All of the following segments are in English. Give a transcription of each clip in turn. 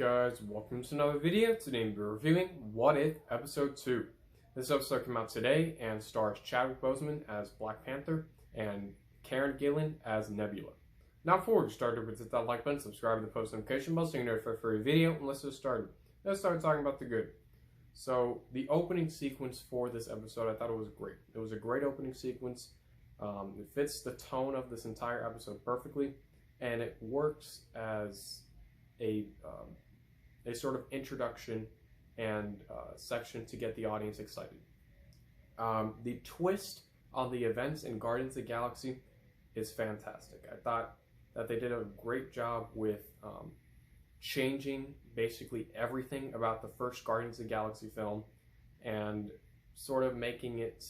guys, welcome to another video. Today we're reviewing What If Episode 2. This episode came out today and stars Chadwick Boseman as Black Panther and Karen Gillan as Nebula. Now before we get started, hit that like button, subscribe to the post notification bell so you're notified for a video, and let's get started. Let's start talking about the good. So the opening sequence for this episode, I thought it was great. It was a great opening sequence. It fits the tone of this entire episode perfectly, and it works as a sort of introduction and section to get the audience excited. The twist on the events in Guardians of the Galaxy is fantastic. I thought that they did a great job with changing basically everything about the first Guardians of the Galaxy film and sort of making it...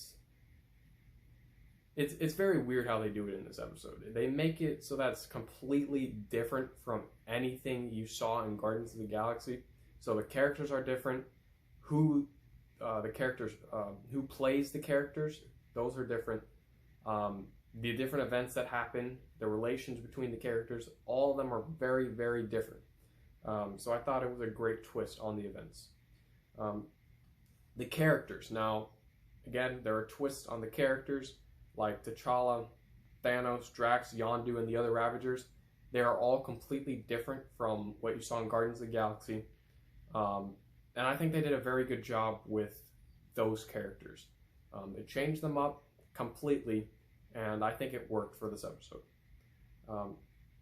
It's very weird how they do it in this episode. They make it so that's completely different from anything you saw in Guardians of the Galaxy. So the characters are different. Who plays the characters, those are different. The different events that happen, the relations between the characters, all of them are very, very different. So I thought it was a great twist on the events. The characters. Now, again, there are twists on the characters. Like T'Challa, Thanos, Drax, Yondu, and the other Ravagers, they are all completely different from what you saw in Guardians of the Galaxy. And I think they did a very good job with those characters. They changed them up completely, and I think it worked for this episode.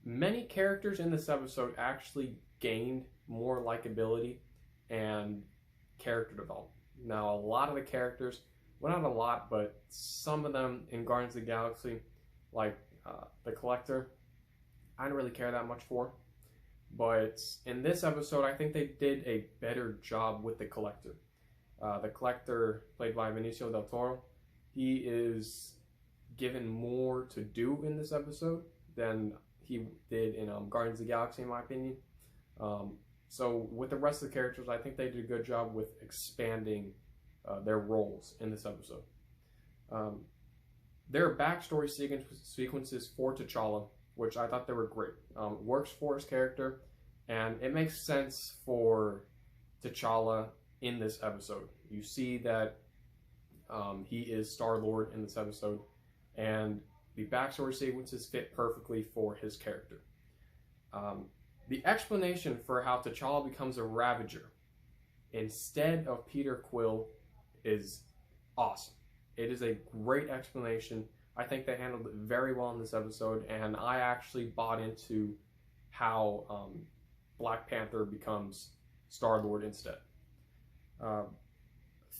Many characters in this episode actually gained more likability and character development. Now, a lot of the characters... well, not a lot, but some of them in Guardians of the Galaxy, like the Collector, I didn't really care that much for. But in this episode, I think they did a better job with the Collector. The Collector, played by Benicio del Toro, he is given more to do in this episode than he did in Guardians of the Galaxy, in my opinion. So with the rest of the characters, I think they did a good job with expanding their roles in this episode. There are backstory sequences for T'Challa, which I thought they were great. Works for his character, and it makes sense for T'Challa in this episode. You see that he is Star-Lord in this episode, and the backstory sequences fit perfectly for his character. The explanation for how T'Challa becomes a Ravager instead of Peter Quill is awesome. It is a great explanation. I think they handled it very well in this episode, and I actually bought into how Black Panther becomes Star-Lord instead.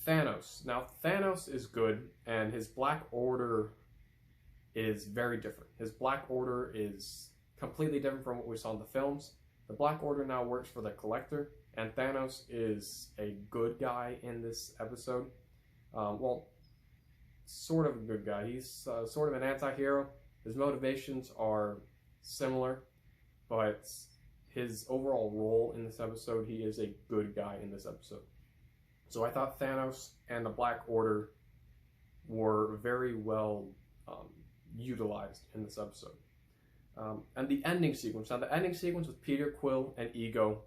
Thanos. Now, Thanos is good, and his Black Order is very different. His Black Order is completely different from what we saw in the films. The Black Order now works for the Collector, and Thanos is a good guy in this episode. Well, sort of a good guy. He's sort of an anti-hero. His motivations are similar, but his overall role in this episode, he is a good guy in this episode. So I thought Thanos and the Black Order were very well utilized in this episode. And the ending sequence. Now, the ending sequence with Peter Quill and Ego,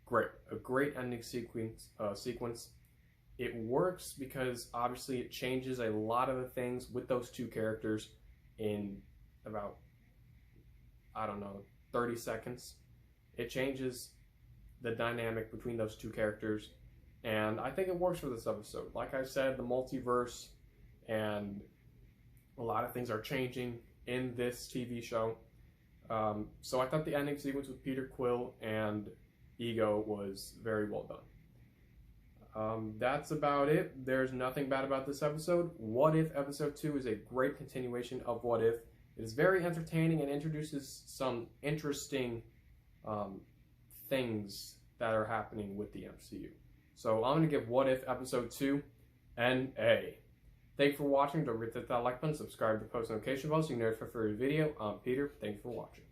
great. A great ending sequence. It works because obviously it changes a lot of the things with those two characters in about, 30 seconds. It changes the dynamic between those two characters, and I think it works for this episode. Like I said, the multiverse and a lot of things are changing in this TV show. So I thought the ending sequence with Peter Quill and Ego was very well done. That's about it. There's nothing bad about this episode. What If Episode 2 is a great continuation of What If. It is very entertaining and introduces some interesting things that are happening with the MCU. So I'm going to give What If Episode 2 an A. Thank you for watching. Don't forget to hit that like button, subscribe to the post notification bell so you can notify for a video. I'm Peter. Thanks for watching.